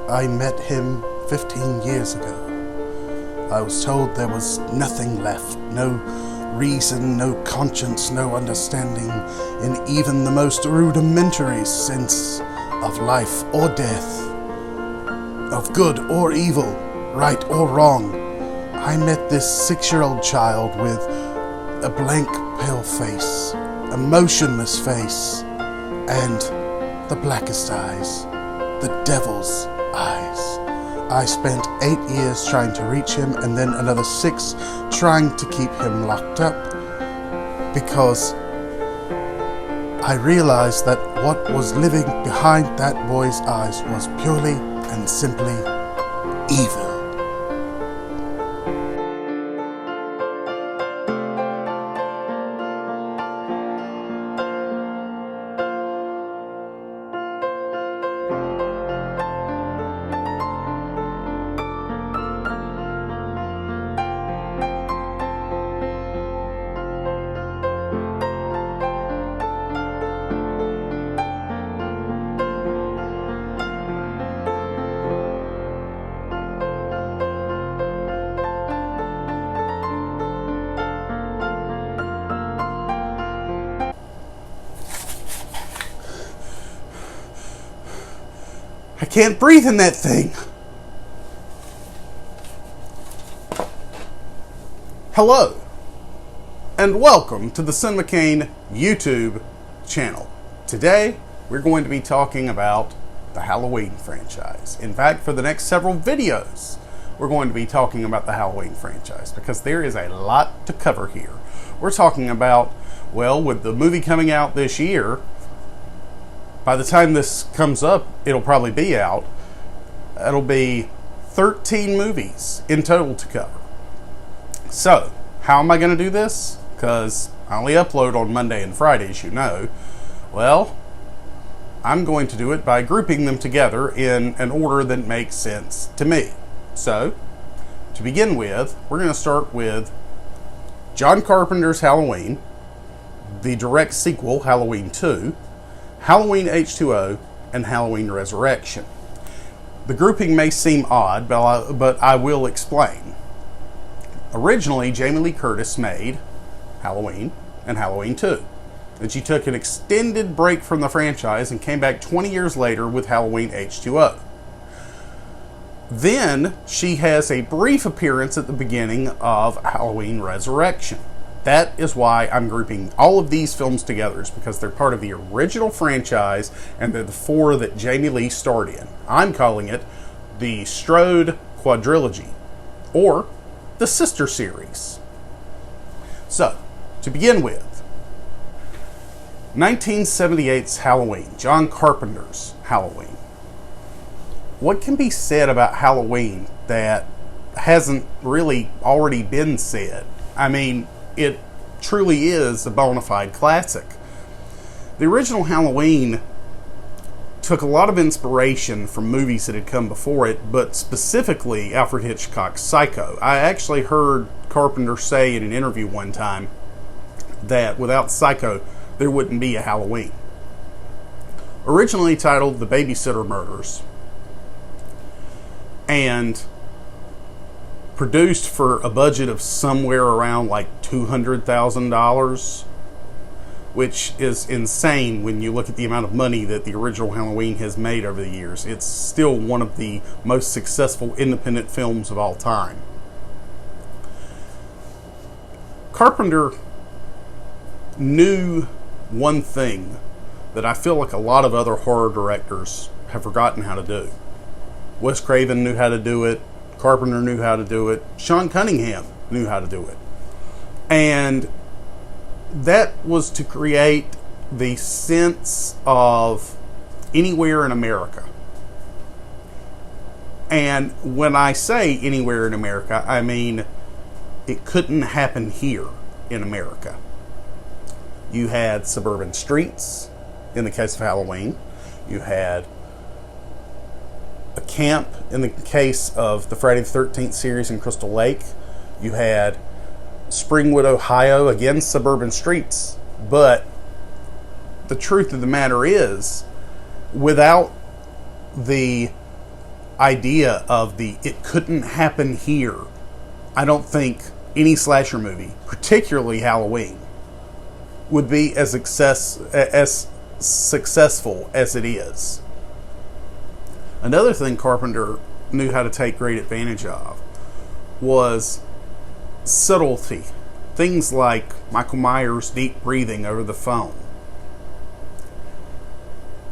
I met him 15 years ago. I was told there was nothing left, no reason, no conscience, no understanding in even the most rudimentary sense of life or death, of good or evil, right or wrong. I met this 6-year-old child with a blank, pale face, a motionless face, and the blackest eyes, the devil's eyes. I spent 8 years trying to reach him, and then another 6 trying to keep him locked up, because I realized that what was living behind that boy's eyes was purely and simply evil. I can't breathe in that thing. Hello, and welcome to the Cinema Kane YouTube channel. Today, we're going to be talking about the Halloween franchise. In fact, for the next several videos, we're going to be talking about the Halloween franchise because there is a lot to cover here. We're talking about, well, with the movie coming out this year, by the time this comes up, it'll probably be out. It'll be 13 movies in total to cover. So, how am I going to do this? Because I only upload on Monday and Fridays, you know. Well, I'm going to do it by grouping them together in an order that makes sense to me. So, to begin with, we're going to start with John Carpenter's Halloween, the direct sequel, Halloween 2, Halloween H2O, and Halloween Resurrection. The grouping may seem odd, but I will explain. Originally, Jamie Lee Curtis made Halloween and Halloween 2. And she took an extended break from the franchise and came back 20 years later with Halloween H2O. Then, she has a brief appearance at the beginning of Halloween Resurrection. That is why I'm grouping all of these films together, is because they're part of the original franchise and they're the 4 that Jamie Lee starred in. I'm calling it the Strode Quadrilogy, or the Sister Series. So, to begin with, 1978's Halloween, John Carpenter's Halloween. What can be said about Halloween that hasn't really already been said? I mean, it truly is a bona fide classic. The original Halloween took a lot of inspiration from movies that had come before it, but specifically Alfred Hitchcock's Psycho. I actually heard Carpenter say in an interview one time that without Psycho, there wouldn't be a Halloween. Originally titled The Babysitter Murders, and produced for a budget of somewhere around like $200,000, which is insane when you look at the amount of money that the original Halloween has made over the years. It's still one of the most successful independent films of all time. Carpenter knew one thing that I feel like a lot of other horror directors have forgotten how to do. Wes Craven knew how to do it. Carpenter knew how to do it. Sean Cunningham knew how to do it. And that was to create the sense of anywhere in America. And when I say anywhere in America, I mean it couldn't happen here in America. You had suburban streets in the case of Halloween. You had a camp in the case of the Friday the 13th series in Crystal Lake. You had Springwood, Ohio, again suburban streets. But the truth of the matter is, without the idea of it couldn't happen here, I don't think any slasher movie, particularly Halloween, would be as successful as it is. Another thing Carpenter knew how to take great advantage of was subtlety. Things like Michael Myers' deep breathing over the phone.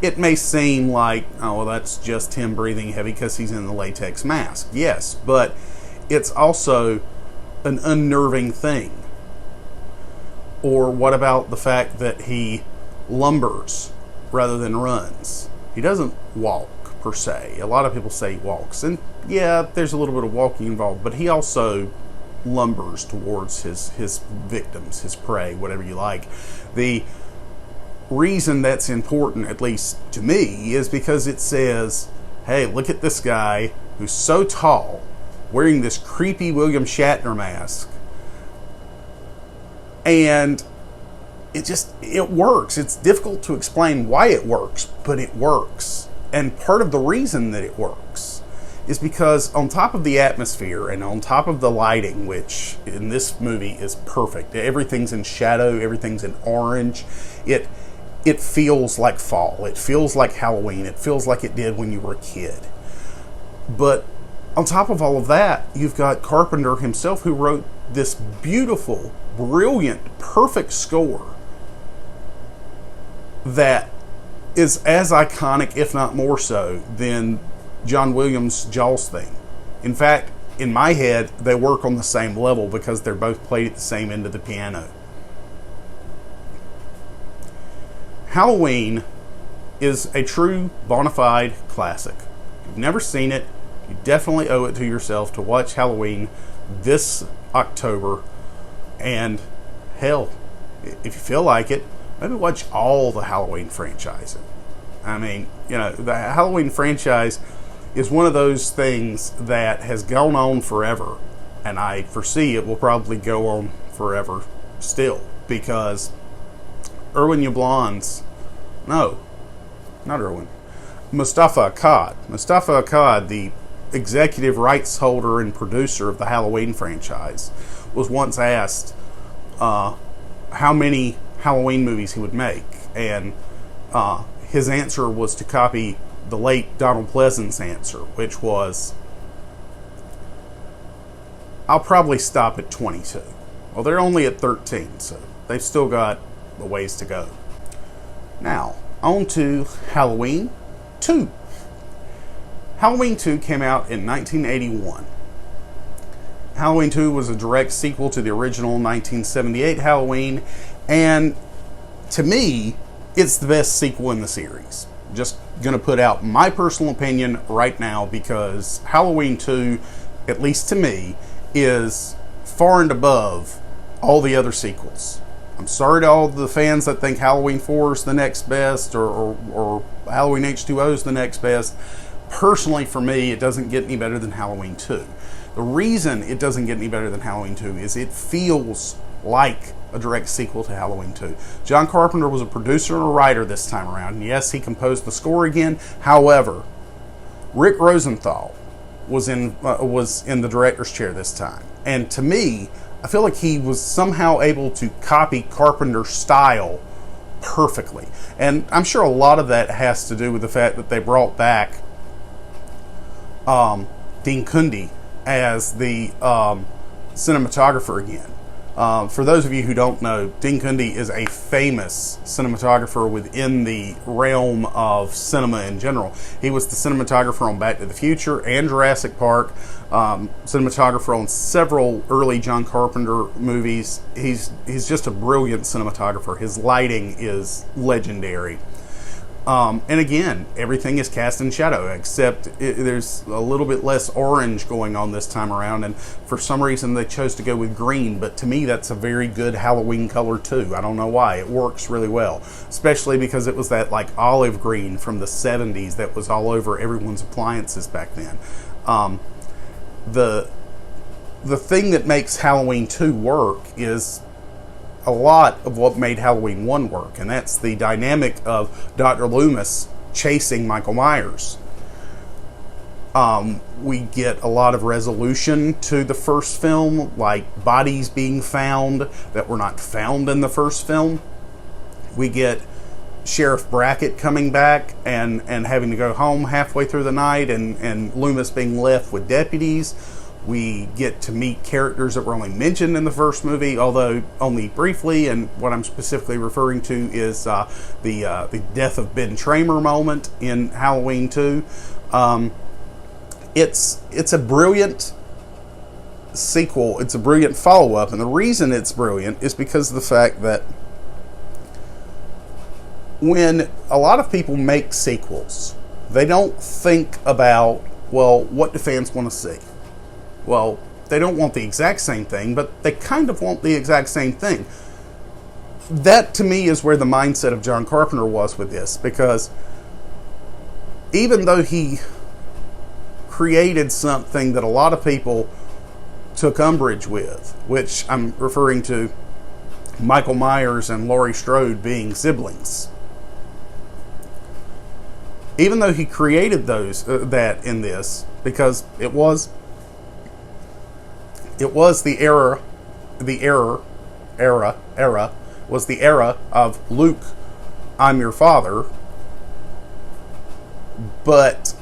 It may seem like, oh, well, that's just him breathing heavy because he's in the latex mask. Yes, but it's also an unnerving thing. Or what about the fact that he lumbers rather than runs? He doesn't walk, per se. A lot of people say he walks. And yeah, there's a little bit of walking involved, but he also lumbers towards his victims, his prey, whatever you like. The reason that's important, at least to me, is because it says, hey, look at this guy who's so tall, wearing this creepy William Shatner mask, and it works. It's difficult to explain why it works, but it works. And part of the reason that it works is because on top of the atmosphere and on top of the lighting, which in this movie is perfect, everything's in shadow, everything's in orange, it feels like fall. It feels like Halloween. It feels like it did when you were a kid. But on top of all of that, you've got Carpenter himself, who wrote this beautiful, brilliant, perfect score that is as iconic, if not more so, than John Williams' Jaws theme. In fact, in my head, they work on the same level because they're both played at the same end of the piano. Halloween is a true bona fide classic. If you've never seen it, you definitely owe it to yourself to watch Halloween this October. And hell, if you feel like it, maybe watch all the Halloween franchises. I mean, the Halloween franchise is one of those things that has gone on forever. And I foresee it will probably go on forever still. Because Mustafa Akkad, the executive rights holder and producer of the Halloween franchise, was once asked how many Halloween movies he would make, and his answer was to copy the late Donald Pleasance's answer, which was, I'll probably stop at 22. Well, they're only at 13, so they've still got a ways to go. Now, on to Halloween 2. Halloween 2 came out in 1981. Halloween 2 was a direct sequel to the original 1978 Halloween, and to me, it's the best sequel in the series. Just gonna put out my personal opinion right now, because Halloween 2, at least to me, is far and above all the other sequels. I'm sorry to all the fans that think Halloween 4 is the next best, or Halloween H2O is the next best. Personally, for me, it doesn't get any better than Halloween 2. The reason it doesn't get any better than Halloween 2 is it feels like a direct sequel to Halloween 2. John Carpenter was a producer and a writer this time around. And yes, he composed the score again. However, Rick Rosenthal was in the director's chair this time. And to me, I feel like he was somehow able to copy Carpenter's style perfectly. And I'm sure a lot of that has to do with the fact that they brought back Dean Cundey as the cinematographer again. For those of you who don't know, Dean Cundey is a famous cinematographer within the realm of cinema in general. He was the cinematographer on Back to the Future and Jurassic Park, cinematographer on several early John Carpenter movies. He's just a brilliant cinematographer. His lighting is legendary. And again, everything is cast in shadow, except there's a little bit less orange going on this time around, and for some reason they chose to go with green, but to me that's a very good Halloween color too. I don't know why. It works really well, especially because it was that like olive green from the 70s that was all over everyone's appliances back then. The thing that makes Halloween 2 work is a lot of what made Halloween 1 work, and that's the dynamic of Dr. Loomis chasing Michael Myers. We get a lot of resolution to the first film, like bodies being found that were not found in the first film. We get Sheriff Brackett coming back and having to go home halfway through the night, and Loomis being left with deputies. We get to meet characters that were only mentioned in the first movie, although only briefly, and what I'm specifically referring to is the death of Ben Tramer moment in Halloween 2. It's a brilliant sequel. It's a brilliant follow-up, and the reason it's brilliant is because of the fact that when a lot of people make sequels, they don't think about, well, what do fans want to see? Well, they don't want the exact same thing, but they kind of want the exact same thing. That, to me, is where the mindset of John Carpenter was with this, because even though he created something that a lot of people took umbrage with, which I'm referring to Michael Myers and Laurie Strode being siblings, even though he created that in this, because it was the era was the era of Luke, I'm your father. But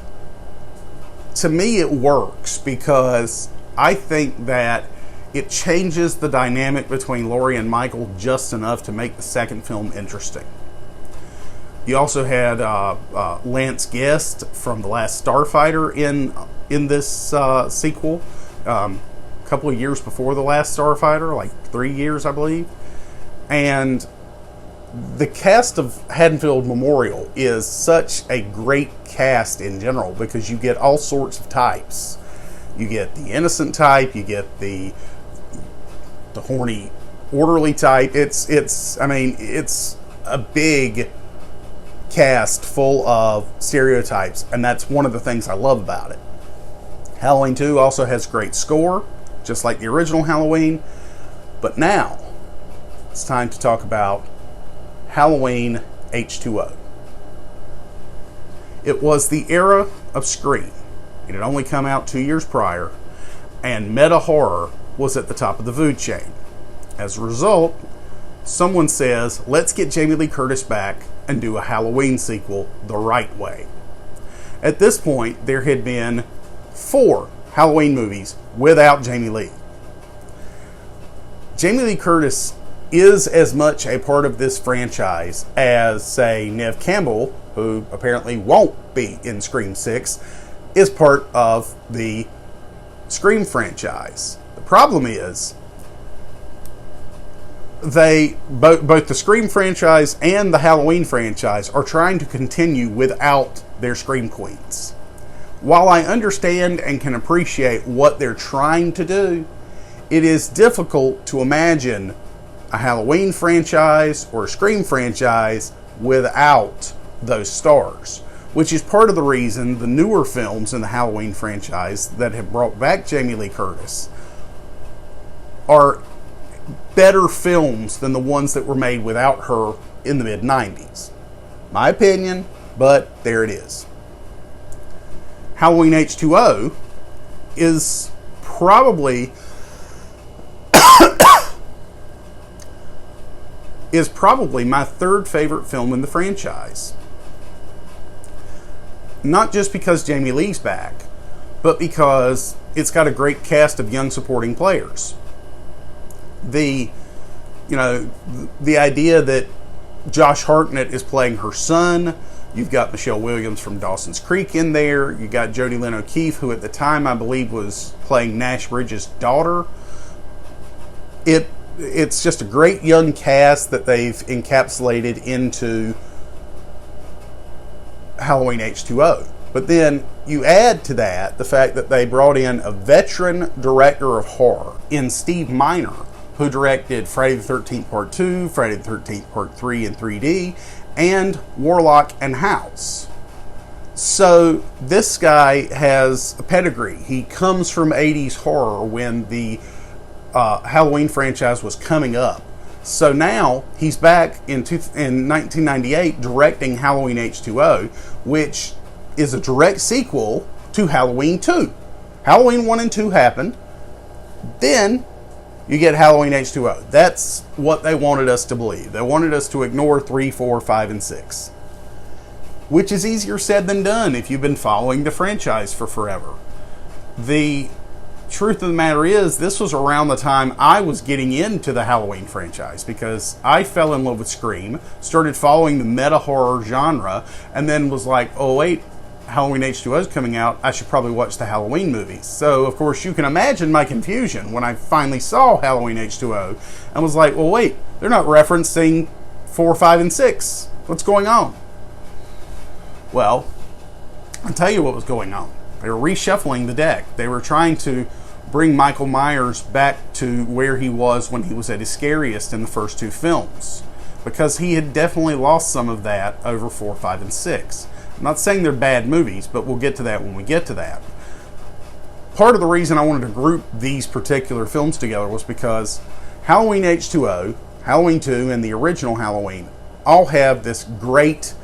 to me it works because I think that it changes the dynamic between Laurie and Michael just enough to make the second film interesting. You also had Lance Guest from The Last Starfighter in this sequel. A couple of years before The Last Starfighter, like 3 years, I believe. And the cast of Haddonfield Memorial is such a great cast in general because you get all sorts of types. You get the innocent type, you get the horny, orderly type. It's a big cast full of stereotypes, and that's one of the things I love about it. Halloween 2 also has great score, just like the original Halloween. But now, it's time to talk about Halloween H2O. It was the era of Scream. It had only come out 2 years prior, and meta horror was at the top of the food chain. As a result, someone says, let's get Jamie Lee Curtis back and do a Halloween sequel the right way. At this point, there had been 4 Halloween movies without Jamie Lee. Jamie Lee Curtis is as much a part of this franchise as, say, Neve Campbell, who apparently won't be in Scream 6, is part of the Scream franchise. The problem is, both the Scream franchise and the Halloween franchise are trying to continue without their Scream Queens. While I understand and can appreciate what they're trying to do, it is difficult to imagine a Halloween franchise or a Scream franchise without those stars, which is part of the reason the newer films in the Halloween franchise that have brought back Jamie Lee Curtis are better films than the ones that were made without her in the mid-90s. My opinion, but there it is. Halloween H2O is probably my third favorite film in the franchise. Not just because Jamie Lee's back, but because it's got a great cast of young supporting players. The idea that Josh Hartnett is playing her son. You've got Michelle Williams from Dawson's Creek in there. You got Jodie Lynn O'Keefe, who at the time I believe was playing Nash Bridges' daughter. It's just a great young cast that they've encapsulated into Halloween H2O. But then you add to that the fact that they brought in a veteran director of horror in Steve Miner, who directed Friday the 13th Part 2, Friday the 13th Part 3 in 3D, and Warlock and House. So this guy has a pedigree. He comes from 80s horror when the Halloween franchise was coming up. So now he's back in 1998 directing Halloween H2O, which is a direct sequel to Halloween 2. Halloween 1 and 2 happened. Then you get Halloween H2O. That's what they wanted us to believe. They wanted us to ignore 3, 4, 5, and 6. Which is easier said than done if you've been following the franchise for forever. The truth of the matter is, this was around the time I was getting into the Halloween franchise, because I fell in love with Scream, started following the meta horror genre, and then was like, oh wait, Halloween H2O is coming out, I should probably watch the Halloween movies. So of course you can imagine my confusion when I finally saw Halloween H2O and was like, well wait, they're not referencing 4, 5, and 6. What's going on? Well, I'll tell you what was going on. They were reshuffling the deck. They were trying to bring Michael Myers back to where he was when he was at his scariest in the first 2 films, because he had definitely lost some of that over 4, 5, and 6. I'm not saying they're bad movies, but we'll get to that when we get to that. Part of the reason I wanted to group these particular films together was because Halloween H2O, Halloween 2, and the original Halloween all have this great,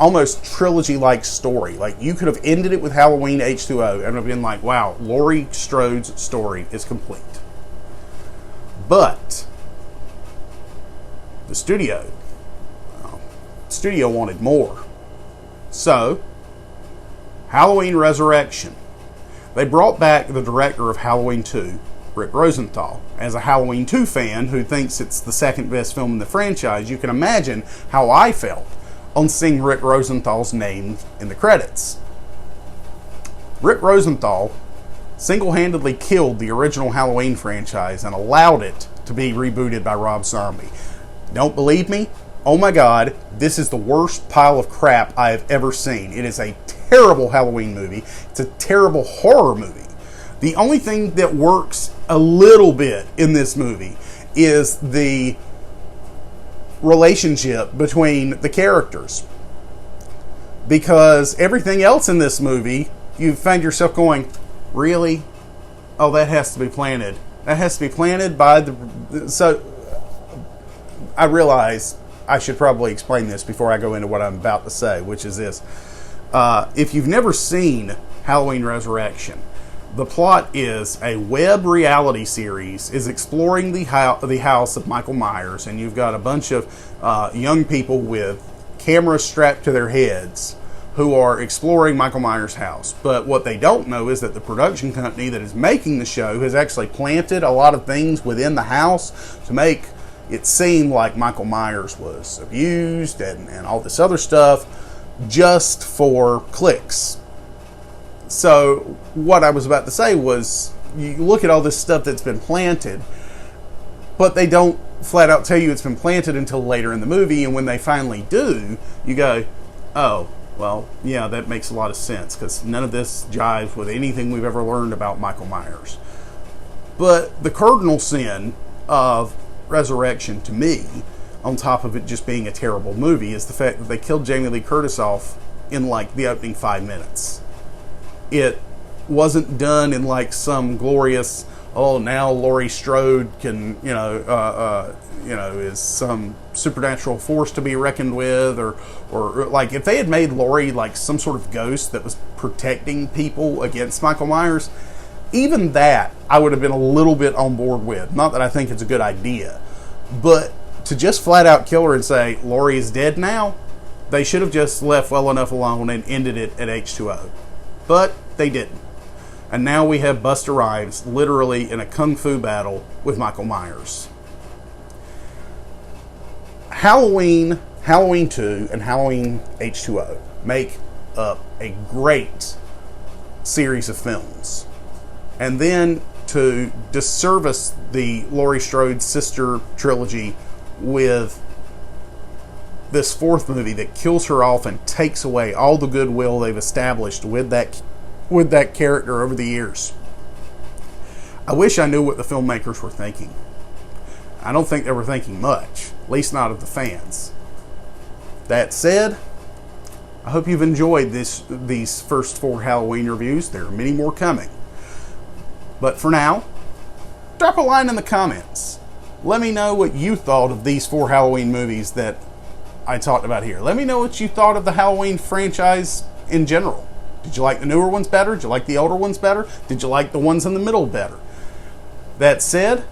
almost trilogy-like story. Like, you could have ended it with Halloween H2O and have been like, wow, Laurie Strode's story is complete. But the studio wanted more. So, Halloween Resurrection. They brought back the director of Halloween 2, Rick Rosenthal. As a Halloween 2 fan who thinks it's the second best film in the franchise, you can imagine how I felt on seeing Rick Rosenthal's name in the credits. Rick Rosenthal single-handedly killed the original Halloween franchise and allowed it to be rebooted by Rob Zombie. Don't believe me? Oh my God, this is the worst pile of crap I have ever seen. It is a terrible Halloween movie. It's a terrible horror movie. The only thing that works a little bit in this movie is the relationship between the characters. Because everything else in this movie, you find yourself going, really? Oh, that has to be planted. That has to be planted by the... So, I realize I should probably explain this before I go into what I'm about to say, which is this. If you've never seen Halloween Resurrection, the plot is a web reality series is exploring the house of Michael Myers, and you've got a bunch of young people with cameras strapped to their heads who are exploring Michael Myers' house. But what they don't know is that the production company that is making the show has actually planted a lot of things within the house to make it seemed like Michael Myers was abused and all this other stuff just for clicks. So what I was about to say was, you look at all this stuff that's been planted, but they don't flat out tell you it's been planted until later in the movie, and when they finally do, you go, oh, well, yeah, that makes a lot of sense, because none of this jives with anything we've ever learned about Michael Myers. But the cardinal sin of Resurrection, to me, on top of it just being a terrible movie, is the fact that they killed Jamie Lee Curtis off in like the opening 5 minutes. It wasn't done in like some glorious, oh, now Laurie Strode can, is some supernatural force to be reckoned with, or like if they had made Laurie like some sort of ghost that was protecting people against Michael Myers, even that I would have been a little bit on board with. Not that I think it's a good idea, but to just flat out kill her and say Laurie is dead now, they should have just left well enough alone and ended it at H2O. But they didn't. And now we have Busta Rhymes literally in a kung fu battle with Michael Myers. Halloween 2, and Halloween H2O make up a great series of films. And then to disservice the Laurie Strode sister trilogy with this fourth movie that kills her off and takes away all the goodwill they've established with that character over the years. I wish I knew what the filmmakers were thinking. I don't think they were thinking much, at least not of the fans. That said, I hope you've enjoyed these first 4 Halloween reviews. There are many more coming. But for now, drop a line in the comments. Let me know what you thought of these 4 Halloween movies that I talked about here. Let me know what you thought of the Halloween franchise in general. Did you like the newer ones better? Did you like the older ones better? Did you like the ones in the middle better? That said,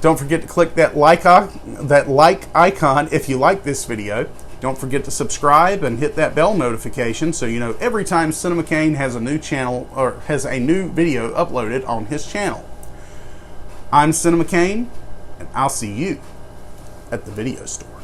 don't forget to click that like icon if you like this video. Don't forget to subscribe and hit that bell notification so you know every time Cinema Kane has a new channel or has a new video uploaded on his channel. I'm Cinema Kane, and I'll see you at the video store.